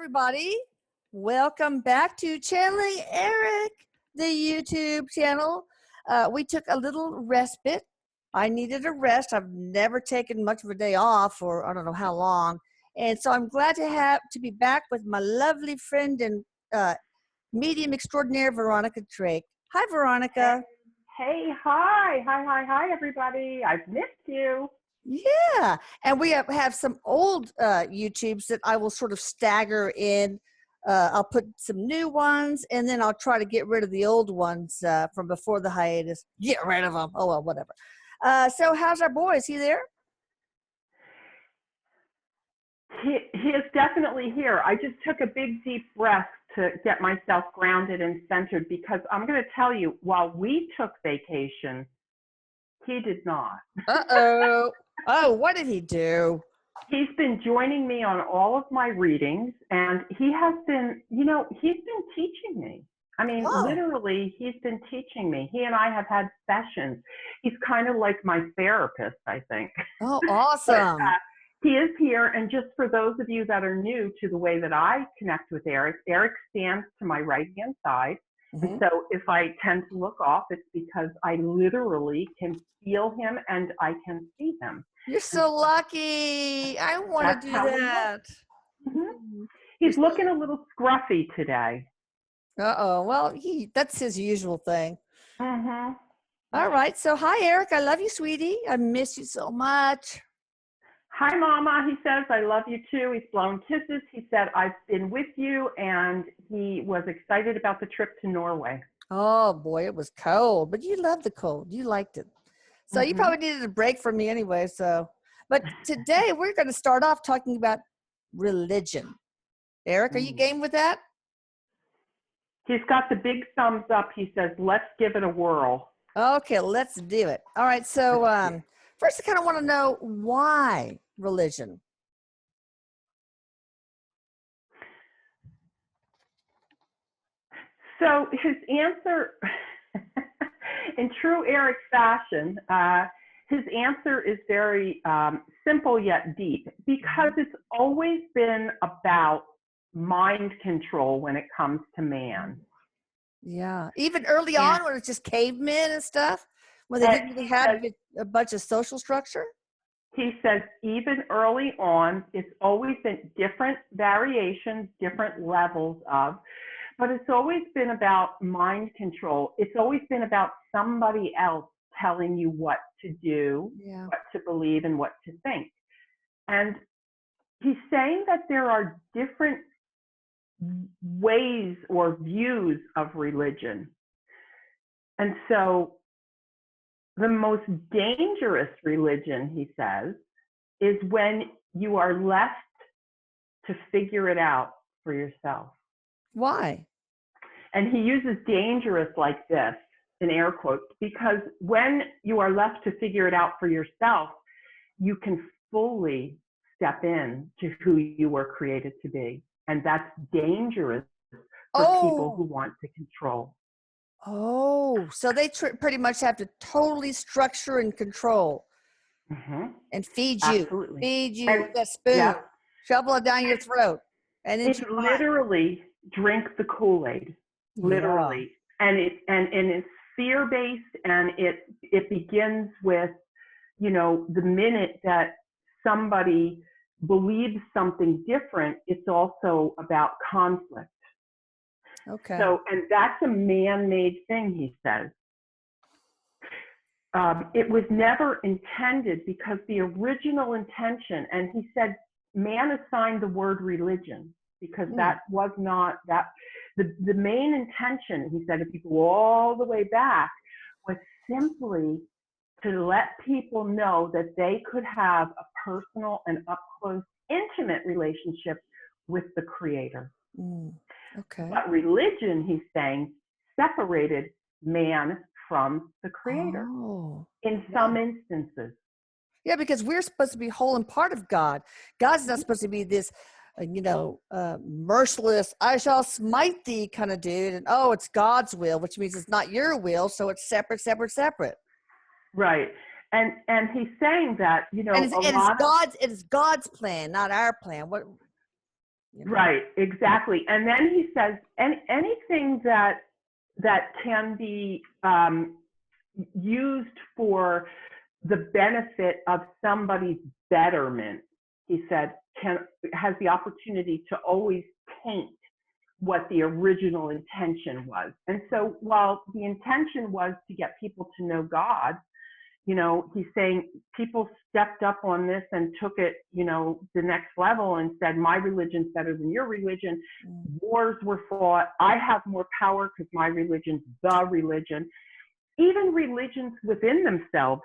everybody. Welcome back to Channeling Erik, the YouTube channel. We took a little respite. I needed a rest. I've never taken much of a day off for I don't know how long. And so I'm glad to be back with my lovely friend and medium extraordinaire, Veronica Drake. Hi, Veronica. Hey, hi, everybody. I've missed you. Yeah, and we have some old YouTubes that I will sort of stagger in. I'll put some new ones, and then I'll try to get rid of the old ones from before the hiatus. Get rid of them. Oh, well, whatever. So how's our boy? Is he there? He is definitely here. I just took a big, deep breath to get myself grounded and centered because I'm going to tell you, while we took vacation, he did not. Uh-oh. Oh, what did he do? He's been joining me on all of my readings, and he has been, he's been teaching me. I mean, literally, he's been teaching me. He and I have had sessions. He's kind of like my therapist, I think. Oh, awesome. But, he is here, and just for those of you that are new to the way that I connect with Erik, Erik stands to my right-hand side. Mm-hmm. And so if I tend to look off, it's because I literally can feel him and I can see him. You're so lucky. I want to do that. Mm-hmm. He's looking a little scruffy today. Uh-oh. Well, that's his usual thing. Mm-hmm. All right. So, hi, Erik. I love you, sweetie. I miss you so much. Hi, Mama. He says, I love you too. He's blown kisses. He said, I've been with you, and he was excited about the trip to Norway. Oh, boy, it was cold, but you loved the cold. You liked it. So you probably needed a break from me anyway. But today we're going to start off talking about religion. Erik, are you game with that? He's got the big thumbs up. He says, let's give it a whirl. Okay, let's do it. All right. So first I kind of want to know why religion? So his answer, in true Erik fashion, his answer is very simple yet deep, because it's always been about mind control when it comes to man. Yeah, even early on when it's just cavemen and stuff, when they didn't really have a bunch of social structure? He says even early on, it's always been different variations, different levels of, but it's always been about mind control. It's always been about somebody else telling you what to do, what to believe, and what to think. And he's saying that there are different ways or views of religion. And so the most dangerous religion, he says, is when you are left to figure it out for yourself. Why? And he uses dangerous like this in air quotes, because when you are left to figure it out for yourself, you can fully step in to who you were created to be. And that's dangerous for people who want to control. Oh, so they pretty much have to totally structure and control and feed you with a spoon, shovel it down your throat. And it's literally drink the Kool-Aid, literally. And it's fear-based, and it begins with, the minute that somebody believes something different, it's also about conflict. Okay. So, and that's a man-made thing, he says. It was never intended, because the original intention, and he said, man assigned the word religion because that was not that. The main intention, he said, if you go all the way back, was simply to let people know that they could have a personal and up-close, intimate relationship with the Creator. Okay. But religion, he's saying, separated man from the Creator in some instances. Yeah, because we're supposed to be whole and part of God. God's not supposed to be this, merciless, I shall smite thee kind of dude. And it's God's will, which means it's not your will. So it's separate. Right. And he's saying that, and it's God's plan, not our plan. What? You know? Right, exactly. And then he says, anything that can be used for the benefit of somebody's betterment, he said, has the opportunity to always taint what the original intention was. And so while the intention was to get people to know God, you know, he's saying people stepped up on this and took it, you know, the next level and said, my religion's better than your religion. Wars were fought. I have more power because my religion's the religion. Even religions within themselves,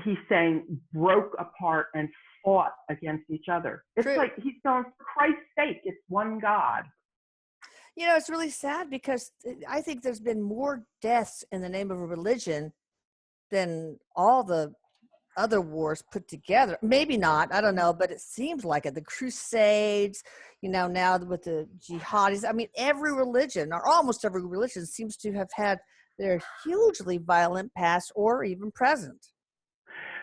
he's saying, broke apart and fought against each other. It's True. like he's going, for Christ's sake, it's one God. You know, it's really sad because I think there's been more deaths in the name of a religion than all the other wars put together. Maybe not, I don't know, but it seems like it. The Crusades, you know, now with the jihadis. I mean, every religion, or almost every religion, seems to have had their hugely violent past or even present.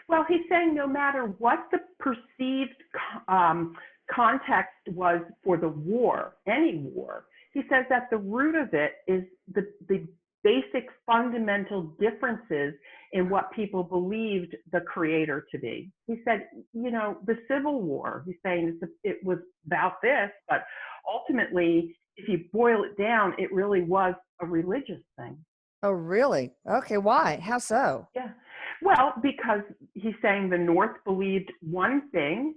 Well, he's saying no matter what the perceived context was for the war, any war, he says that the root of it is the basic fundamental differences in what people believed the creator to be. He said, you know, the Civil War, he's saying it was about this, but ultimately, if you boil it down, it really was a religious thing. Oh, really? Okay, why? How so? Yeah. Well, because he's saying the North believed one thing,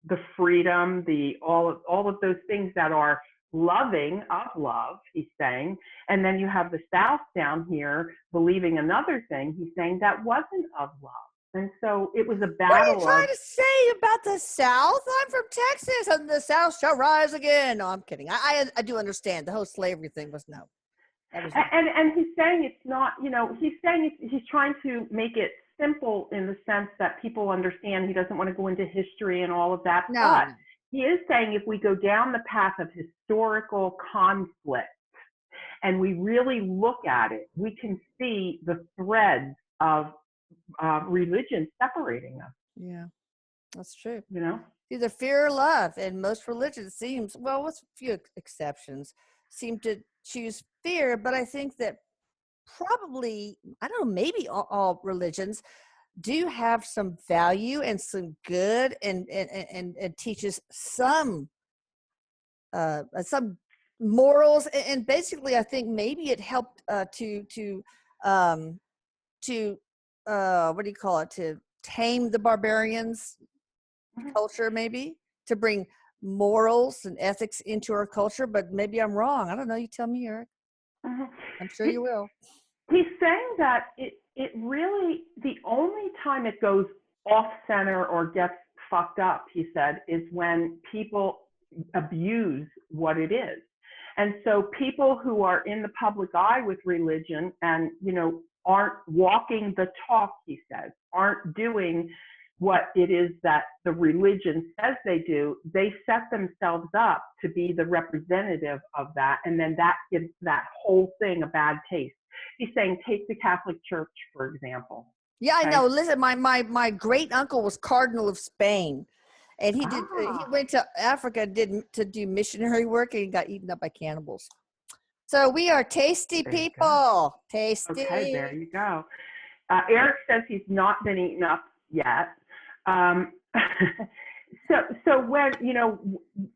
the freedom, all of those things that are loving of love, he's saying, and then you have the South down here believing another thing. He's saying that wasn't of love, and so it was a battle. What are you trying to say about the South? I'm from Texas, and the South shall rise again. No, I'm kidding. I do understand the whole slavery thing was no. And he's saying it's not, you know, he's saying he's trying to make it simple in the sense that people understand. He doesn't want to go into history and all of that. No. But he is saying if we go down the path of historical conflict and we really look at it, we can see the threads of religion separating us. Yeah, that's true. You know? Either fear or love. And most religions seems, well, with a few exceptions, seem to choose fear. But I think that probably, I don't know, maybe all religions do have some value and some good and teaches some morals. And basically, I think maybe it helped to what do you call it, to tame the barbarians culture, maybe to bring morals and ethics into our culture. But maybe I'm wrong. I don't know. You tell me, Erik. I'm sure you will. He's saying that it really, the only time it goes off center or gets fucked up, he said, is when people abuse what it is. And so people who are in the public eye with religion and, you know, aren't walking the talk, he says, aren't doing what it is that the religion says they do, they set themselves up to be the representative of that. And then that gives that whole thing a bad taste. He's saying, take the Catholic Church, for example. Yeah, okay? I know. Listen, my great uncle was Cardinal of Spain. And he went to Africa to do missionary work, and he got eaten up by cannibals. So we are tasty people. Tasty. Okay, there you go. Erik says he's not been eaten up yet. So when, you know,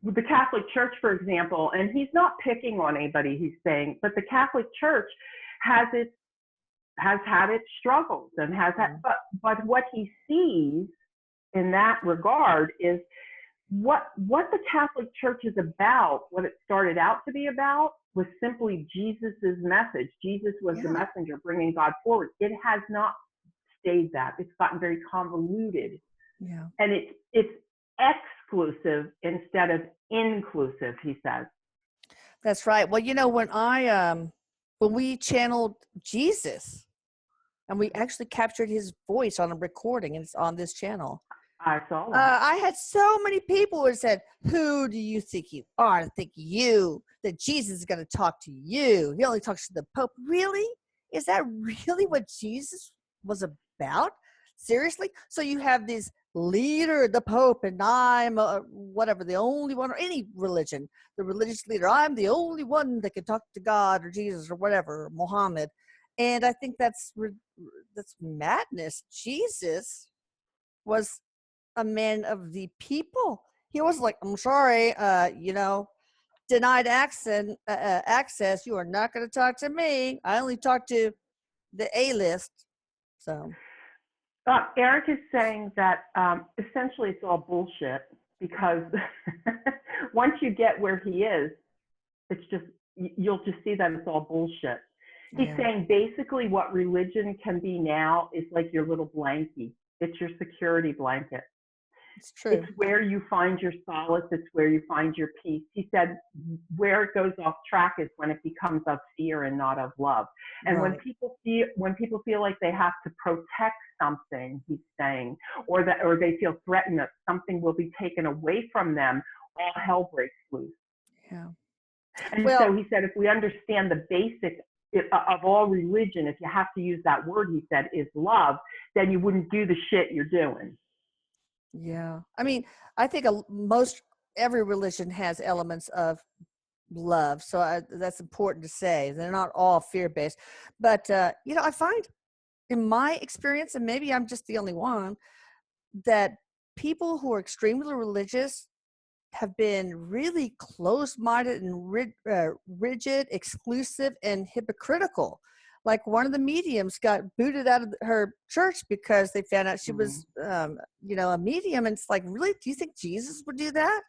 the Catholic Church, for example, and he's not picking on anybody, he's saying, but the Catholic Church has had its struggles and has had, but what he sees in that regard is what the Catholic Church is about, what it started out to be about, was simply Jesus's message. Jesus was the messenger bringing God forward. It has not stayed that. It's gotten very convoluted. Yeah. And it's exclusive instead of inclusive, he says. That's right. Well, you know, when we channeled Jesus and we actually captured his voice on a recording, and it's on this channel. I saw that. I had so many people who said, who do you think you are? I think that Jesus is going to talk to you. He only talks to the Pope. Really? Is that really what Jesus was about? Seriously? So you have this leader, the Pope, and I'm whatever, the only one, or any religion, the religious leader. I'm the only one that can talk to God or Jesus or whatever, or Muhammad. And I think that's madness. Jesus was a man of the people. He was like, I'm sorry, denied access. You are not going to talk to me. I only talk to the A-list. So Erik is saying that essentially it's all bullshit because once you get where he is, it's just, you'll just see that it's all bullshit. He's saying basically what religion can be now is like your little blankie. It's your security blanket. it's true. It's where you find your solace. It's where you find your peace. He said where it goes off track is when it becomes of fear and not of love. And Right. when people feel like they have to protect something, he's saying, or they feel threatened that something will be taken away from them, all hell breaks loose. Yeah. And Well, so he said, if we understand the basic of all religion, if you have to use that word, he said, is love, then you wouldn't do the shit you're doing. yeah. I mean, I think every religion has elements of love. So that's important to say. They're not all fear-based. But, I find in my experience, and maybe I'm just the only one, that people who are extremely religious have been really closed-minded and rigid, exclusive, and hypocritical. Like one of the mediums got booted out of her church because they found out she was, a medium. And it's like, really, do you think Jesus would do that?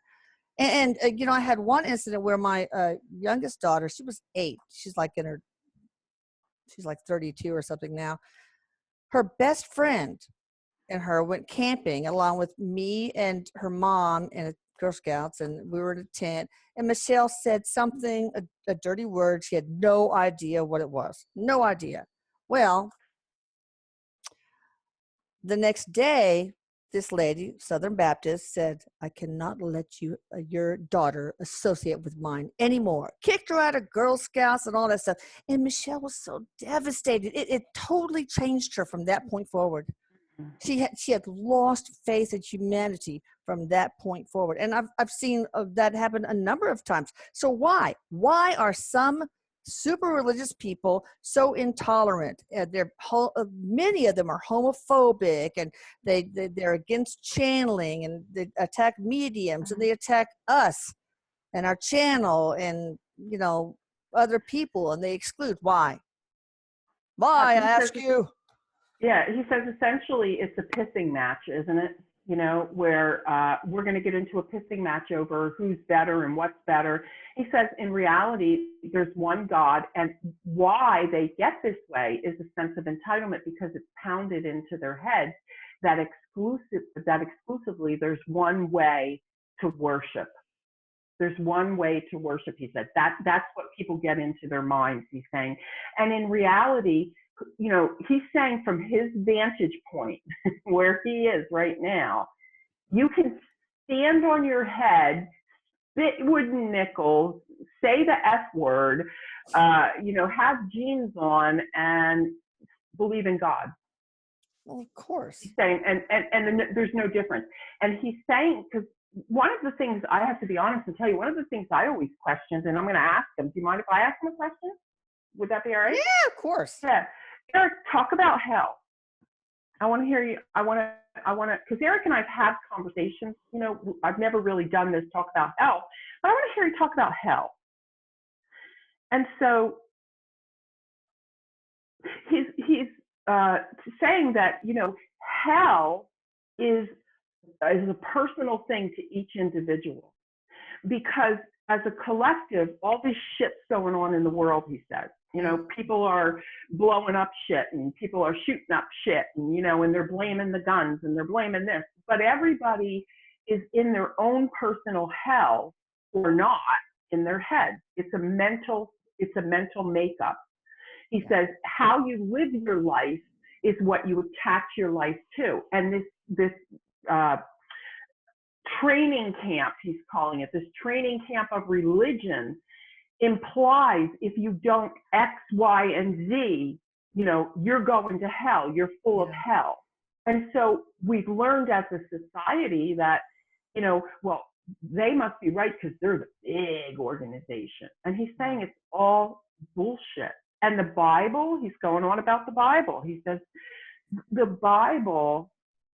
And I had one incident where my youngest daughter, she was 8. She's like 32 or something now. Her best friend and her went camping along with me and her mom and a Girl Scouts, and we were in a tent, and Michelle said something, a dirty word. She had no idea what it was. No idea. Well, the next day, this lady, Southern Baptist, said, I cannot let your daughter associate with mine anymore. Kicked her out of Girl Scouts and all that stuff. And Michelle was so devastated. It totally changed her from that point forward. She had lost faith in humanity from that point forward. And I've seen that happen a number of times. So why are some super religious people so intolerant? Many of them are homophobic, and they're against channeling, and they attack mediums, and they attack us and our channel, and other people, and they exclude. Why I ask you? Yeah, he says essentially it's a pissing match, isn't it? Where we're going to get into a pissing match over who's better and what's better. He says in reality, there's one God, and why they get this way is a sense of entitlement, because it's pounded into their heads that exclusively there's one way to worship. There's one way to worship, he said. That's what people get into their minds, he's saying. And in reality, he's saying from his vantage point, where he is right now, you can stand on your head, spit wooden nickels, say the F word, have jeans on, and believe in God. Well, of course. He's saying, and there's no difference. And he's saying, because one of the things, I have to be honest and tell you, one of the things I always questioned, and I'm going to ask him, do you mind if I ask him a question? Would that be all right? Yeah, of course. Yeah. Erik, talk about hell. I want to hear you. I want to, because Erik and I've had conversations, I've never really done this, talk about hell, but I want to hear you talk about hell. And so he's saying that, hell is a personal thing to each individual, because as a collective, all this shit's going on in the world, he says. People are blowing up shit, and people are shooting up shit, and, and they're blaming the guns, and they're blaming this. But everybody is in their own personal hell, or not, in their head. It's a mental makeup. He says how you live your life is what you attach your life to. And this training camp, he's calling it, this training camp of religion, implies if you don't X, Y, and Z, you're going to hell. You're full of hell. And so we've learned as a society that, well, they must be right because they're the big organization. And he's saying it's all bullshit. And the Bible, he's going on about the Bible. He says the Bible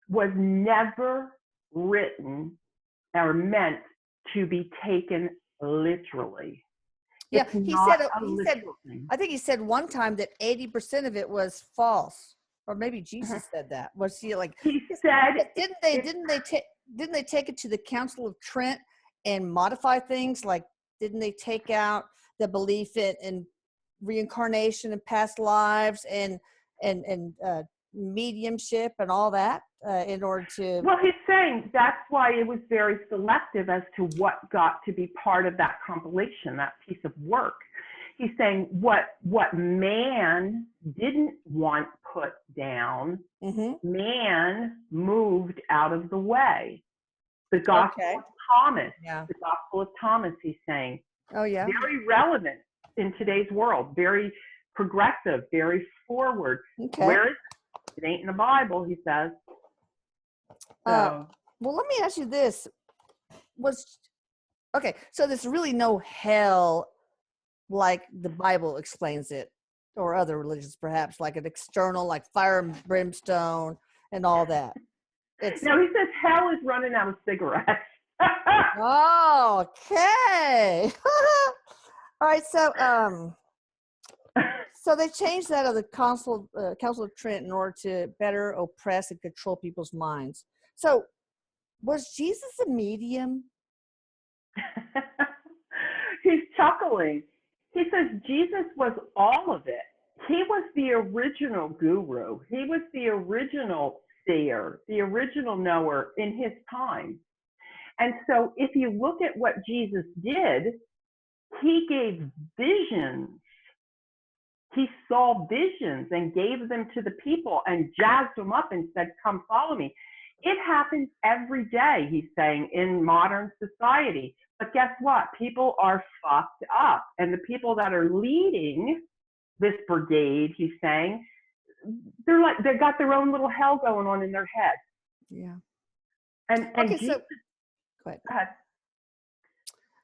was never written or meant to be taken literally. Yeah, It's he not said, a literal thing. I think he said one time that 80% of it was false, or maybe Jesus said that. Was he like? He said, Didn't they take it to the Council of Trent and modify things? Like, didn't they take out the belief in reincarnation and past lives and mediumship and all that in order to? well, he's saying that's why it was very selective as to what got to be part of that compilation, that piece of work. He's saying what man didn't want put down, man moved out of the way. The Gospel of Thomas, the Gospel of Thomas, he's saying, very relevant in today's world, very progressive, very forward. Where is it? It ain't in the Bible, he says. So. Well, let me ask you this. So there's really no hell like the Bible explains it, or other religions perhaps, like an external, like fire and brimstone and all that. No, he says hell is running out of cigarettes. Okay. All right, so they changed that of the Council of Trent in order to better oppress and control people's minds. So was Jesus a medium? He's chuckling. He says Jesus was all of it. He was the original guru. He was the original seer, the original knower in his time. And so if you look at what Jesus did, he gave visions. He saw visions and gave them to the people and jazzed them up and said, come follow me. It happens every day, he's saying, in modern society. But guess what? People are fucked up. And the people that are leading this brigade, he's saying, they've got their own little hell going on in their head. Yeah. And Jesus, go ahead.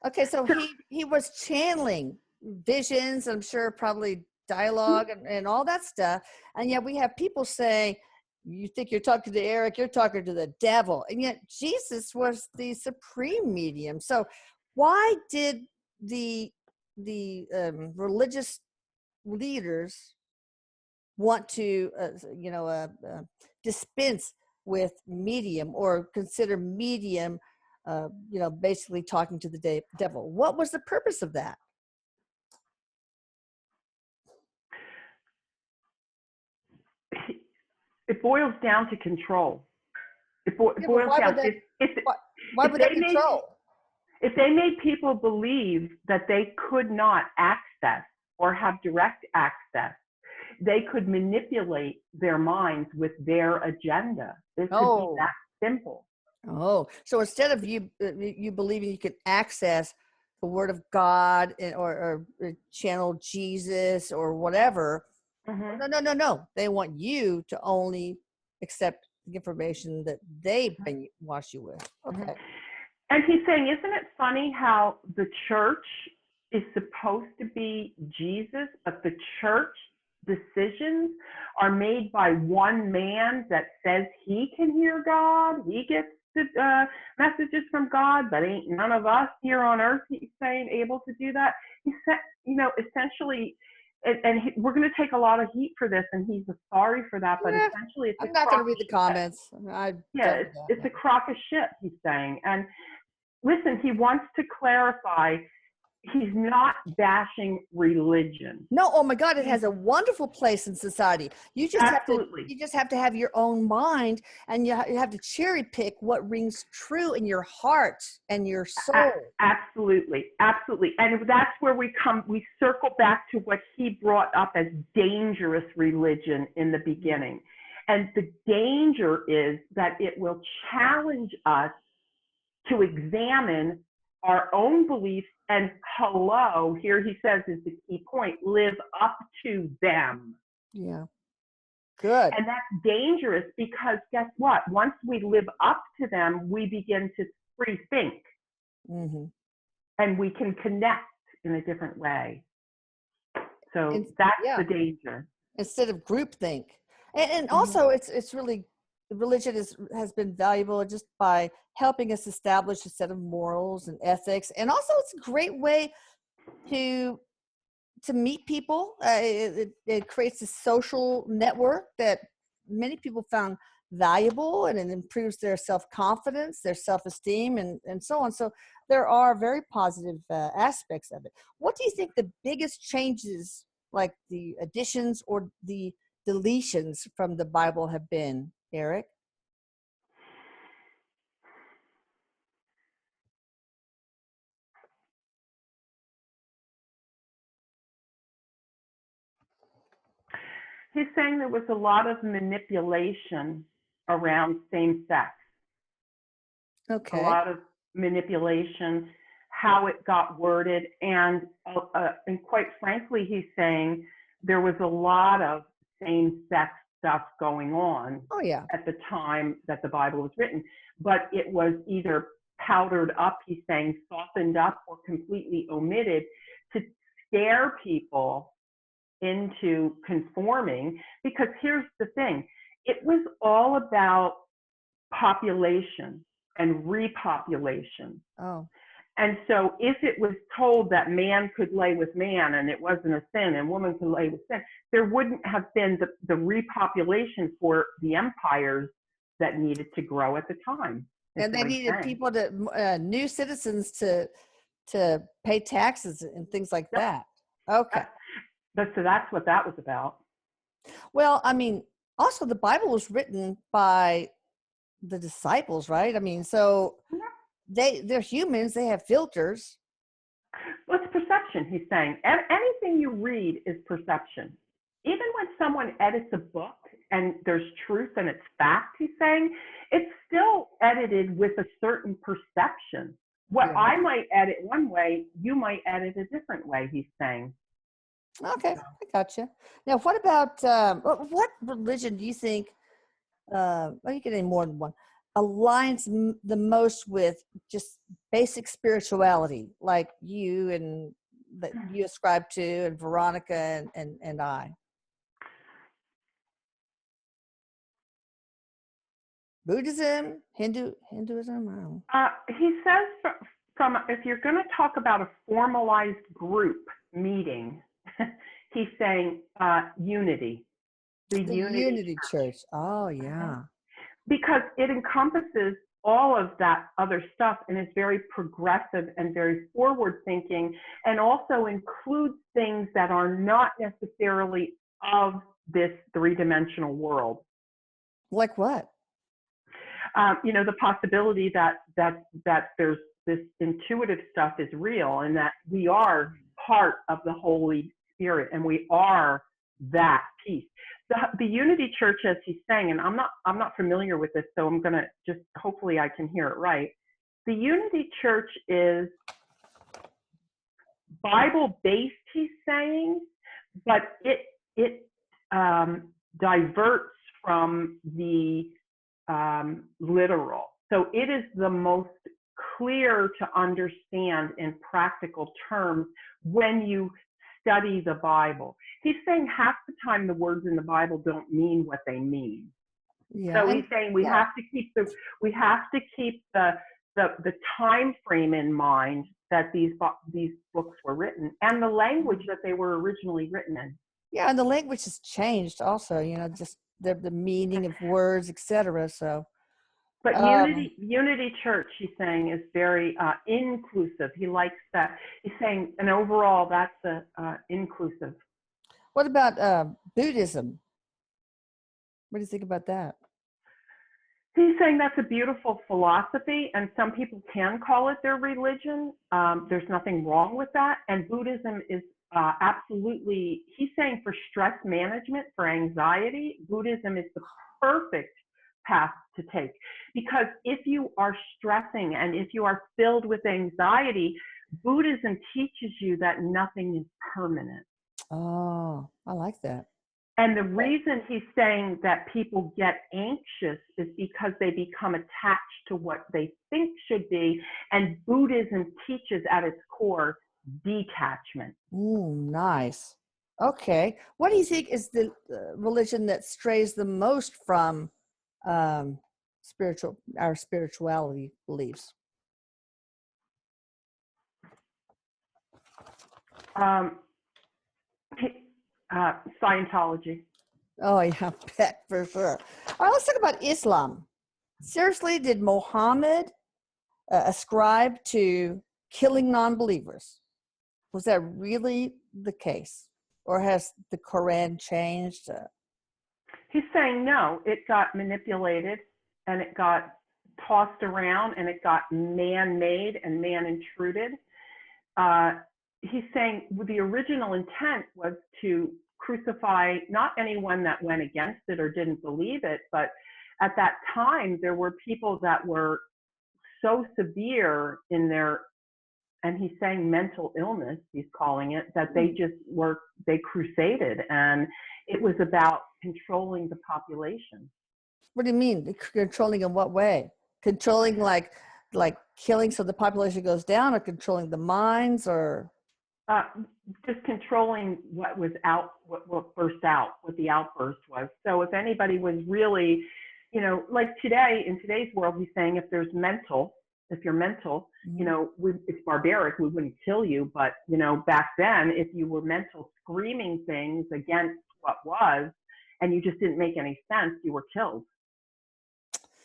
Okay, so he was channeling visions, I'm sure probably dialogue and all that stuff. And yet we have people saying, you think you're talking to Erik, you're talking to the devil. And yet Jesus was the supreme medium. So why did the religious leaders want to, dispense with medium or consider medium, basically talking to the devil? What was the purpose of that? It boils down to control. It boils down. Why would they control? If they made people believe that they could not access or have direct access, they could manipulate their minds with their agenda. It could be that simple. Oh, so instead of you believing you can access the Word of God or channel Jesus or whatever, no. They want you to only accept the information that they wash you with. Okay. And he's saying, isn't it funny how the church is supposed to be Jesus, but the church decisions are made by one man that says he can hear God, he gets the messages from God, but ain't none of us here on earth, he's saying, able to do that. He said, essentially, and we're going to take a lot of heat for this, and he's sorry for that, but essentially it's I'm not going to read the comments. It's a crock of shit, he's saying. And listen, he wants to clarify, he's not bashing religion. No, oh my God, it has a wonderful place in society. You just have to have your own mind, and you have to cherry pick what rings true in your heart and your soul. Absolutely. And that's where we circle back to what he brought up as dangerous religion in the beginning. And the danger is that it will challenge us to examine our own beliefs and here he says is the key point, live up to them. Yeah. Good. And that's dangerous because guess what? Once we live up to them, we begin to free think Mm-hmm. and we can connect in a different way. So And, that's yeah, the danger. instead of groupthink. And Mhm. also it's really, religion has been valuable just by helping us establish a set of morals and ethics. And also it's a great way to meet people. It creates a social network that many people found valuable, and it improves their self-confidence, their self-esteem, and so on. So there are very positive aspects of it. What do you think the biggest changes, like the additions or the deletions from the Bible, have been, Erik? He's saying there was a lot of manipulation around same sex, a Okay. lot of manipulation, how it got worded, and quite frankly, he's saying there was a lot of same sex stuff going on Oh yeah. at the time that the Bible was written, but it was either powdered up, he's saying, softened up, or completely omitted to scare people into conforming. Because here's the thing, it was all about population and repopulation. Oh. And so if it was told that man could lay with man and it wasn't a sin, and woman could lay with sin, there wouldn't have been the repopulation for the empires that needed to grow at the time. And they needed people to new citizens to pay taxes and things like Yep. that. Okay. So that's what that was about. Well, I mean, also the Bible was written by the disciples, right? I mean, so they're humans, they have filters. Well, it's perception, he's saying. Anything you read is perception. Even when someone edits a book and there's truth and it's fact, he's saying, it's still edited with a certain perception. What Yeah. I might edit one way, you might edit a different way, he's saying. Okay, I gotcha. Now, what about what religion do you think? Well, you can name more than one. Aligns the most with just basic spirituality, like you and that you ascribe to, and Veronica and I. Buddhism, Hinduism. I don't know. He says from if you're going to talk about a formalized group meeting, he's saying unity, the The unity Unity Church. Oh church. yeah. Because it encompasses all of that other stuff and is very progressive and very forward thinking, and also includes things that are not necessarily of this three-dimensional world. Like what? The possibility that there's this intuitive stuff is real, and that we are part of the Holy Spirit, and we are that piece. The Unity Church, as he's saying, and I'm not familiar with this, so I'm gonna just, hopefully I can hear it right. The Unity Church is Bible-based, he's saying, but it diverts from the literal. So it is the most clear to understand in practical terms when you study the Bible. He's saying half the time the words in the Bible don't mean what they mean. Yeah. So And he's saying we yeah. have to keep the time frame in mind that these books were written, and the language that they were originally written in. Yeah, and the language has changed also, just the meaning of words, etc. So But um Unity Church, he's saying, is very inclusive. He likes that. He's saying, and overall, that's inclusive. what about Buddhism? What do you think about that? He's saying that's a beautiful philosophy, and some people can call it their religion. There's nothing wrong with that. And Buddhism is absolutely, he's saying, for stress management, for anxiety, Buddhism is the perfect path to take. Because if you are stressing and if you are filled with anxiety, Buddhism teaches you that nothing is permanent. Oh, I like that. And the reason he's saying that people get anxious is because they become attached to what they think should be. And Buddhism teaches at its core detachment. Ooh, nice. Okay. What do you think is the religion that strays the most from um, our spirituality beliefs? Um, Scientology. Oh, yeah, I bet for sure. All right, let's talk about Islam. Seriously, did Muhammad ascribe to killing non-believers? Was that really the case? Or has the Quran changed? He's saying no, it got manipulated and it got tossed around and it got man-made and man-intruded. He's saying the original intent was to crucify not anyone that went against it or didn't believe it, but at that time there were people that were so severe in their, and he's saying mental illness, he's calling it, that they crusaded, and it was about controlling the population. What do you mean? Controlling in what way? Controlling like killing so the population goes down, or controlling the minds, or Just controlling what was out, what burst out, what the outburst was. So if anybody was really, like today, in today's world, he's saying if you're mental, it's barbaric, we wouldn't kill you. But, back then, if you were mental screaming things against what was, and you just didn't make any sense, you were killed.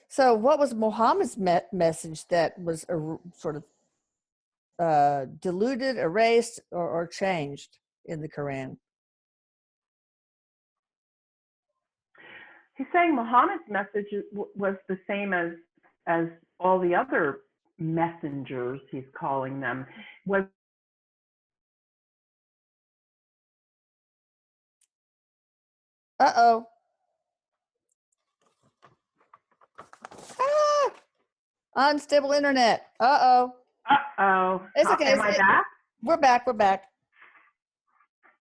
So what was Muhammad's message that was sort of diluted, erased, or changed in the Quran? He's saying Muhammad's message was the same as all the other messengers, he's calling them, was Uh-oh. Unstable internet. Uh-oh. It's okay. Am I back? We're back.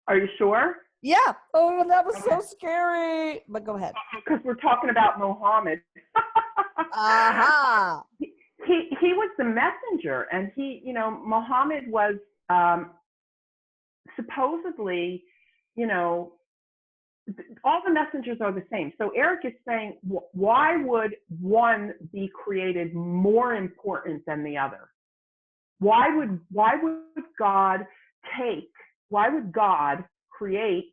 Are you sure? Yeah. Oh, that was so scary. But go ahead. Because we're talking about Muhammad. Aha. He was the messenger, and Muhammad was supposedly, all the messengers are the same. So Erik is saying, why would one be created more important than the other? Why would God create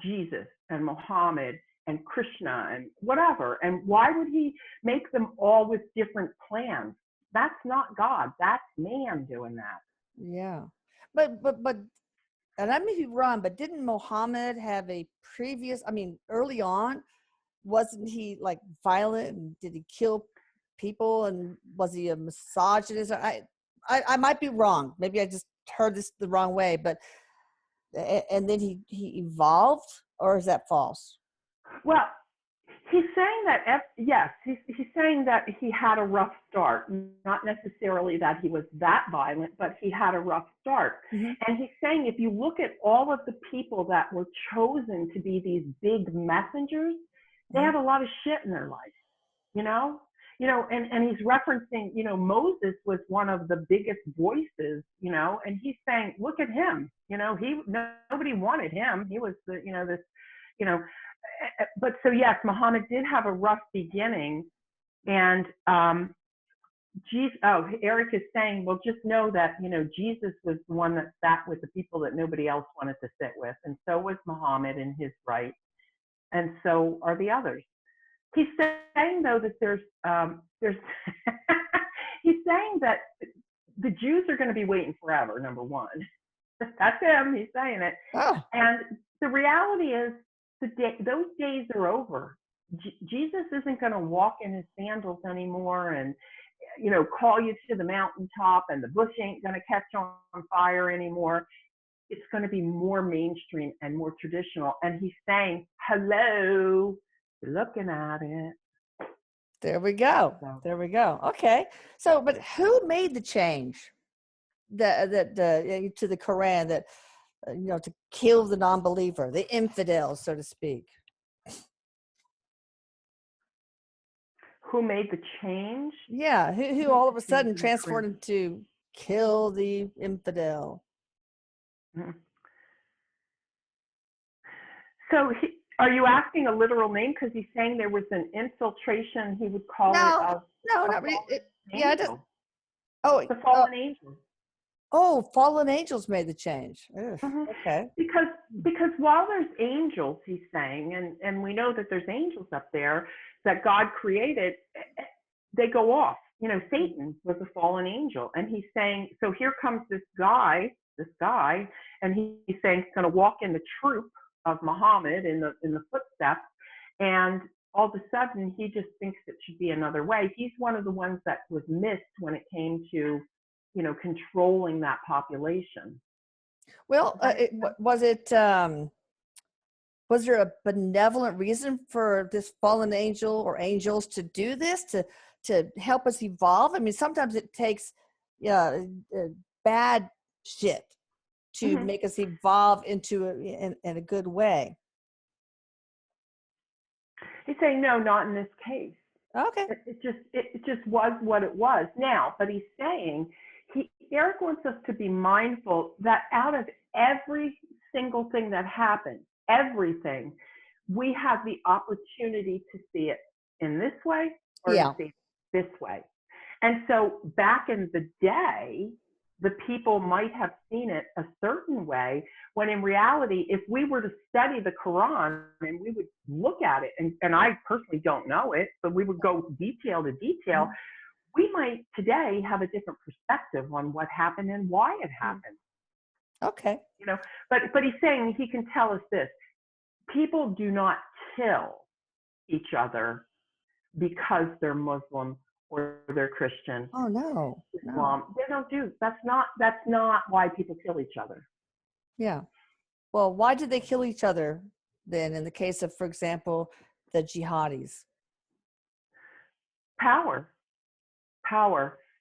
Jesus and Muhammad and Krishna and whatever? And why would he make them all with different plans? That's not God. That's man doing that. Yeah. But and I may be wrong, but didn't Muhammad have a previous, early on, wasn't he like violent, and did he kill people, and was he a misogynist? I might be wrong. Maybe I just heard this the wrong way, but and then he evolved, or is that false? Well, he's saying that, yes, he's saying that he had a rough start, not necessarily that he was that violent, but he had a rough start. Mm-hmm. And he's saying if you look at all of the people that were chosen to be these big messengers, they had a lot of shit in their life, and he's referencing, Moses was one of the biggest voices, and he's saying, look at him, nobody wanted him. He was but so yes, Muhammad did have a rough beginning, and Erik is saying, well, just know that Jesus was the one that sat with the people that nobody else wanted to sit with, and so was Muhammad in his right, and so are the others. He's saying though that there's he's saying that the Jews are going to be waiting forever. Number one, that's him. He's saying it, and the reality is, those days are over. Jesus isn't going to walk in his sandals anymore and, call you to the mountaintop, and the bush ain't going to catch on fire anymore. It's going to be more mainstream and more traditional. And he's saying, hello, you're looking at it. There we go. Okay. So, but who made the change to the Quran that to kill the non-believer, the infidel, so to speak. Who made the change? Yeah, who all of a sudden transformed into kill the infidel. Mm-hmm. So are you asking a literal name? Because he's saying there was an infiltration, he would call it, of no, not really. Yeah, it does. Oh, the fallen angel. Oh, fallen angels made the change. Mm-hmm. Okay. Because while there's angels, he's saying, and we know that there's angels up there that God created, they go off. Satan was a fallen angel, and he's saying, so here comes this guy, and he's saying he's going to walk in the troop of Muhammad in the footsteps, and all of a sudden he just thinks it should be another way. He's one of the ones that was missed when it came to, controlling that population. Well, was there a benevolent reason for this fallen angel or angels to do this, to help us evolve? I mean, sometimes it takes bad shit to make us evolve into in a good way. He's saying no, not in this case. Okay. It just was what it was. Now, but he's saying Erik wants us to be mindful that out of every single thing that happens, everything, we have the opportunity to see it in this way or to see it this way. And so back in the day, the people might have seen it a certain way, when in reality, if we were to study the Quran and we would look at it, and I personally don't know it, but we would go detail to detail, we might today have a different perspective on what happened and why it happened. Okay. But he's saying he can tell us this: people do not kill each other because they're Muslim or they're Christian. Oh no, Islam. They don't do. That's not why people kill each other. Yeah. Well, why did they kill each other then? In the case of, for example, the jihadis. Power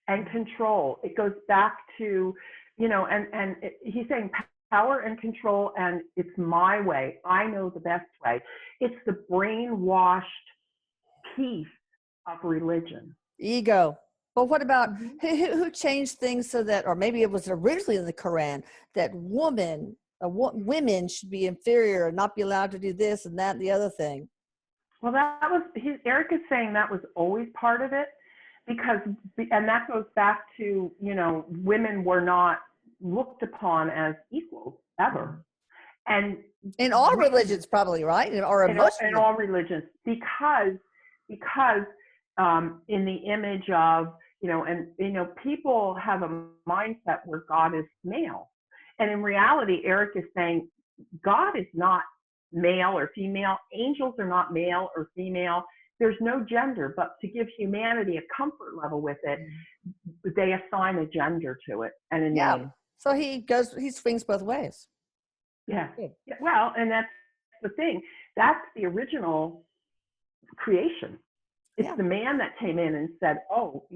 and control. It goes back to, he's saying power and control, and it's my way. I know the best way. It's the brainwashed piece of religion. Ego. But what about who changed things so that, or maybe it was originally in the Quran, that women should be inferior and not be allowed to do this and that and the other thing? Well, Erik is saying that was always part of it, and that goes back to, women were not looked upon as equals ever. And in all religions, probably, right? In all religions, because in the image of, people have a mindset where God is male. And in reality, Erik is saying God is not male or female. Angels are not male or female. There's no gender, but to give humanity a comfort level with it, they assign a gender to it and a name. So he swings both ways. Yeah. Well, and that's the thing. That's the original creation. It's the man that came in and said, "Oh,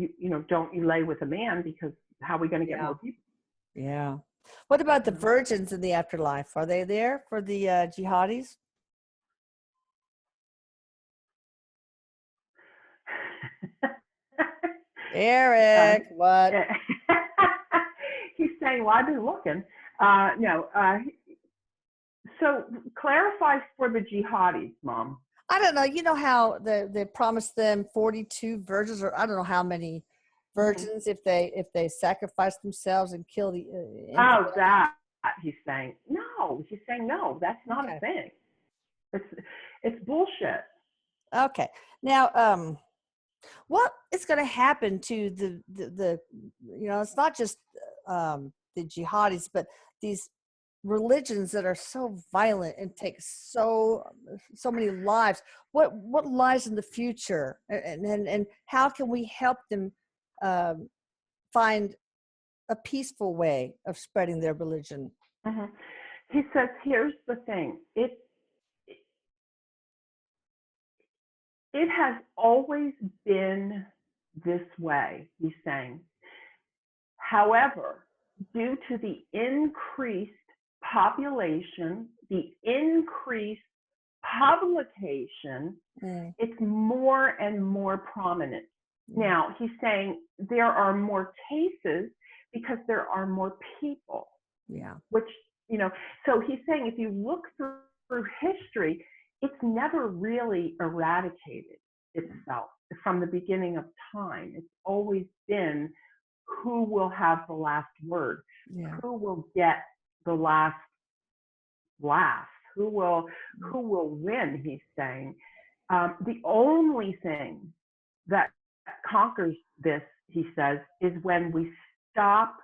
don't you lay with a man, because how are we going to get more people?" Yeah. What about the virgins in the afterlife? Are they there for the jihadis? Erik, what? He's saying, well, I've been looking. No. So clarify for the jihadis, Mom. I don't know. You know how they promised them 42 virgins, or I don't know how many virgins, if they sacrifice themselves and kill the. That he's saying no. He's saying no. That's not a thing. It's bullshit. Okay. Now, what is going to happen to the it's not just the jihadis, but these religions that are so violent and take so many lives. What lies in the future, and how can we help them find a peaceful way of spreading their religion? He says, here's the thing. It has always been this way, he's saying. However, due to the increased population, the increased publication, it's more and more prominent. Now, he's saying there are more cases because there are more people. Yeah. Which, so he's saying if you look through history, it's never really eradicated itself from the beginning of time. It's always been who will have the last word, who will get the last laugh, who will win, he's saying. The only thing that conquers this, he says, is when we stop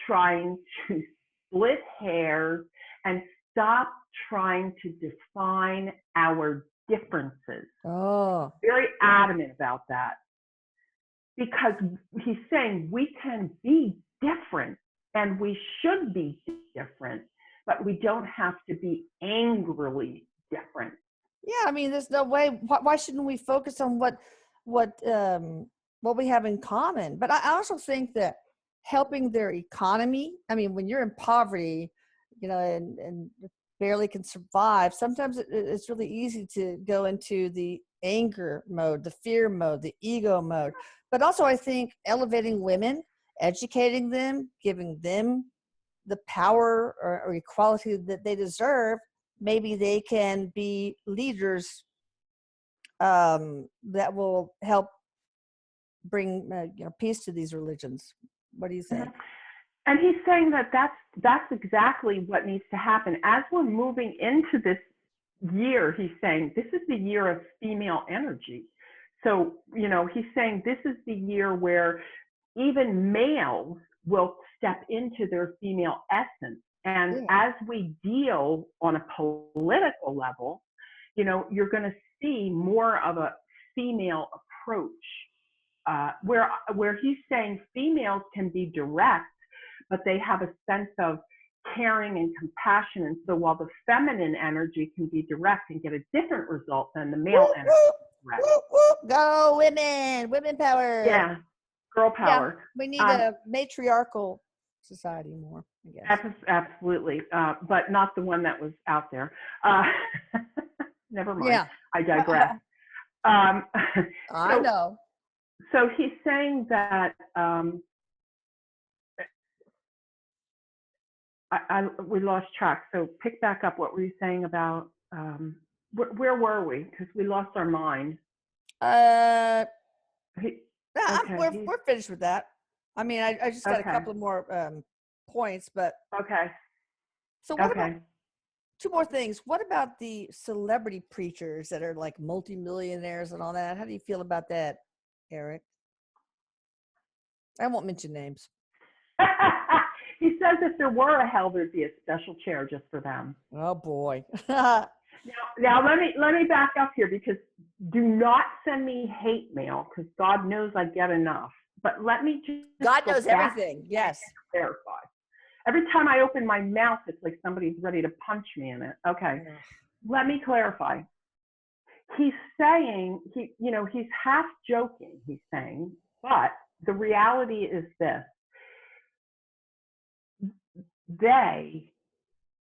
trying to split hairs and stop trying to define our differences. Oh. Very adamant about that. Because he's saying we can be different and we should be different, but we don't have to be angrily different. Yeah, I mean, there's no way. Why shouldn't we focus on what we have in common? But I also think that helping their economy. I mean, when you're in poverty, and barely can survive, sometimes it's really easy to go into the anger mode, the fear mode, the ego mode. But also, I think elevating women, educating them, giving them the power or equality that they deserve, maybe they can be leaders that will help bring peace to these religions. What do you think? And he's saying that that's exactly what needs to happen. As we're moving into this year, he's saying this is the year of female energy. So, he's saying this is the year where even males will step into their female essence. And as we deal on a political level, you're going to see more of a female approach, where he's saying females can be direct, but they have a sense of caring and compassion. And so while the feminine energy can be direct and get a different result than the male energy. Direct. Go women power. Yeah, girl power. Yeah, we need a matriarchal society more, I guess. Absolutely, but not the one that was out there. Never mind. Yeah. I digress. I know. So he's saying that we lost track. So pick back up. What were you saying about where were we? Because we lost our mind. We're finished with that. I mean, I just got a couple of more points, but okay. So what about two more things? What about the celebrity preachers that are like multimillionaires and all that? How do you feel about that, Erik? I won't mention names. He says if there were a hell, there'd be a special chair just for them. Oh boy. Now let me back up here, because do not send me hate mail, because God knows I get enough. But let me just God knows everything. Yes. Clarify. Every time I open my mouth, it's like somebody's ready to punch me in it. Okay. Let me clarify. He's saying, he's half joking, he's saying, but the reality is this. They,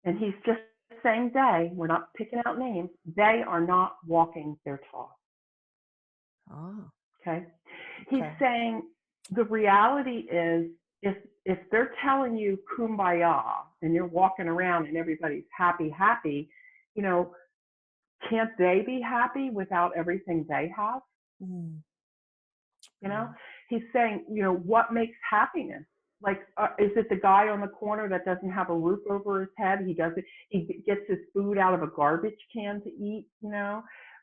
and he's just saying they, we're not picking out names, they are not walking their talk. Oh. Okay. He's saying the reality is, if they're telling you kumbaya and you're walking around and everybody's happy, can't they be happy without everything they have? He's saying, what makes happiness? Like, is it the guy on the corner that doesn't have a roof over his head? He gets his food out of a garbage can to eat,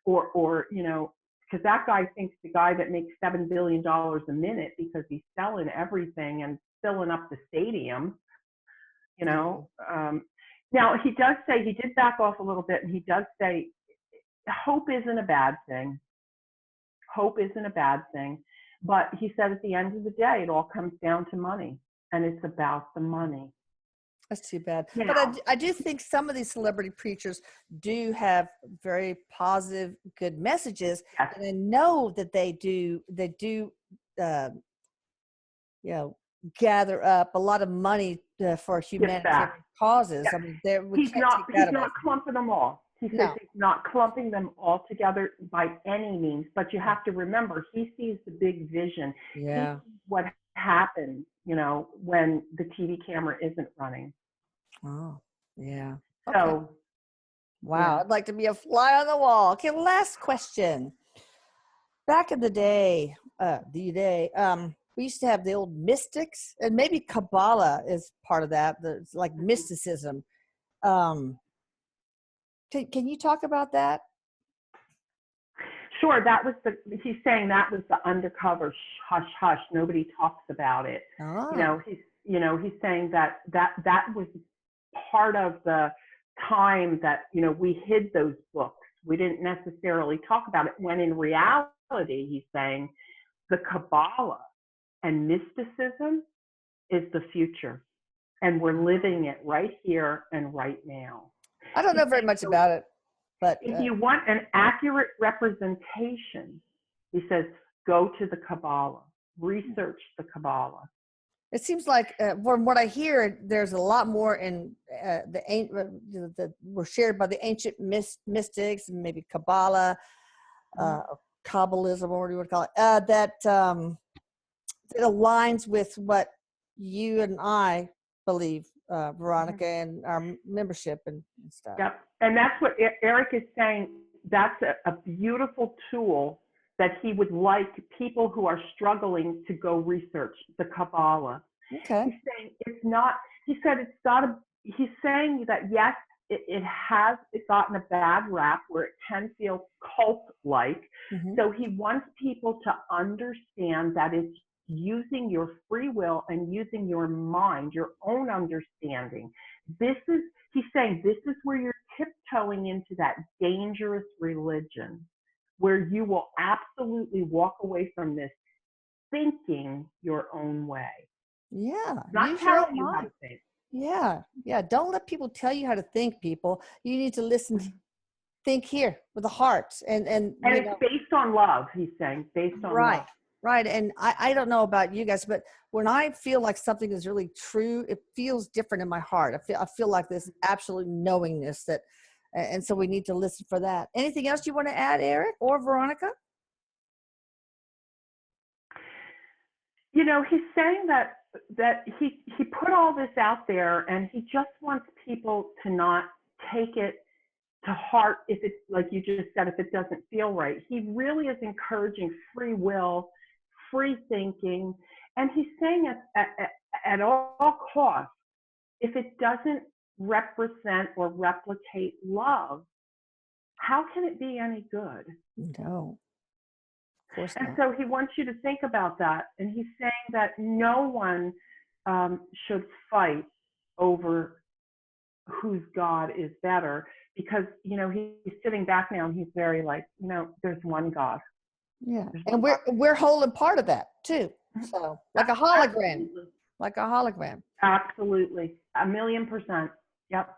or because that guy thinks the guy that makes $7 billion a minute because he's selling everything and filling up the stadium, Now, he does say, he did back off a little bit, and he does say, hope isn't a bad thing. Hope isn't a bad thing. But he said at the end of the day, it all comes down to money, and it's about the money. That's too bad. Now, but I do think some of these celebrity preachers do have very positive, good messages. Yes. And I know that they do, gather up a lot of money for Give humanitarian back. causes. Yeah. I mean, we can't take He's that away not from clumping them all. He him. says No. he's not clumping them all together by any means, but you have to remember, he sees the big vision. Yeah. He sees what happens, when the TV camera isn't running. Oh, yeah. Okay. So, Wow. yeah. I'd like to be a fly on the wall. Okay. Last question. Back in the day, we used to have the old mystics, and maybe Kabbalah is part of that. It's like mysticism. Can you talk about that? Sure, he's saying that was the undercover hush hush. Nobody talks about it. Oh. He's saying that was part of the time that, we hid those books. We didn't necessarily talk about it, when in reality, he's saying the Kabbalah and mysticism is the future. And we're living it right here and right now. I don't know very much about it, but if you want an accurate representation, he says, go to the Kabbalah, research the Kabbalah. it seems like from what I hear, there's a lot more in that were shared by the ancient mystics, and maybe Kabbalah, Kabbalism, or what do you want to call it, that it aligns with what you and I believe, Veronica, and our membership and stuff. Yep. And that's what Erik is saying. That's a beautiful tool that he would like people who are struggling to go research the Kabbalah. Okay. He's saying it's not, he said it's got a, he's saying that yes, it has gotten a bad rap where it can feel cult-like. Mm-hmm. So he wants people to understand that it's using your free will and using your mind, your own understanding. He's saying this is where you're tiptoeing into that dangerous religion, where you will absolutely walk away from this thinking your own way. Yeah. Not telling you how to think. Yeah. Yeah. Don't let people tell you how to think, people. You need to listen, think here with the heart. And it's based on love, he's saying, based on love. Right. And I don't know about you guys, but when I feel like something is really true, it feels different in my heart. I feel like this absolute knowingness that, and so we need to listen for that. Anything else you want to add, Erik or Veronica? He's saying that he put all this out there, and he just wants people to not take it to heart if it's, like you just said, if it doesn't feel right. He really is encouraging free will, free thinking, and he's saying at all costs, if it doesn't represent or replicate love, how can it be any good? No. Of course not. And so he wants you to think about that. And he's saying that no one should fight over whose God is better, because, he's sitting back now and he's very like, there's one God. Yeah. And we're holding part of that too. So like a hologram. Absolutely. Like a hologram. Absolutely. 1,000,000%. Yep.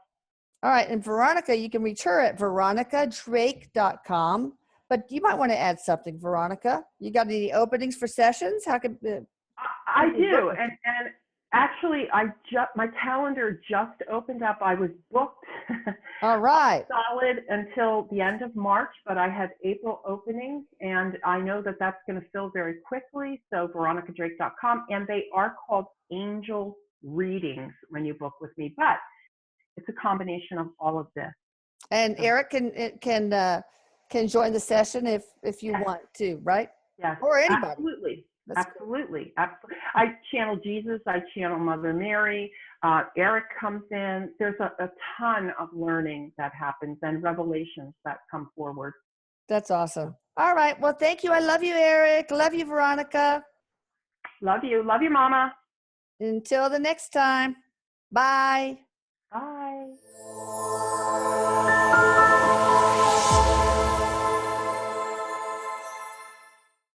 All right. And Veronica, you can reach her at veronicadrake.com. But you might want to add something, Veronica. You got any openings for sessions? How could I do, and actually, my calendar just opened up. I was booked. All right. Solid until the end of March, but I had April openings, and I know that that's going to fill very quickly. So veronicadrake.com, and they are called angel readings when you book with me, but it's a combination of all of this. And Erik can join the session if you want to, right? Yes. Or anybody. Absolutely. That's absolutely. Cool. Absolutely. I channel Jesus. I channel Mother Mary. Erik comes in. There's a ton of learning that happens and revelations that come forward. That's awesome. All right. Well, thank you. I love you, Erik. Love you, Veronica. Love you. Love you, Mama. Until the next time. Bye.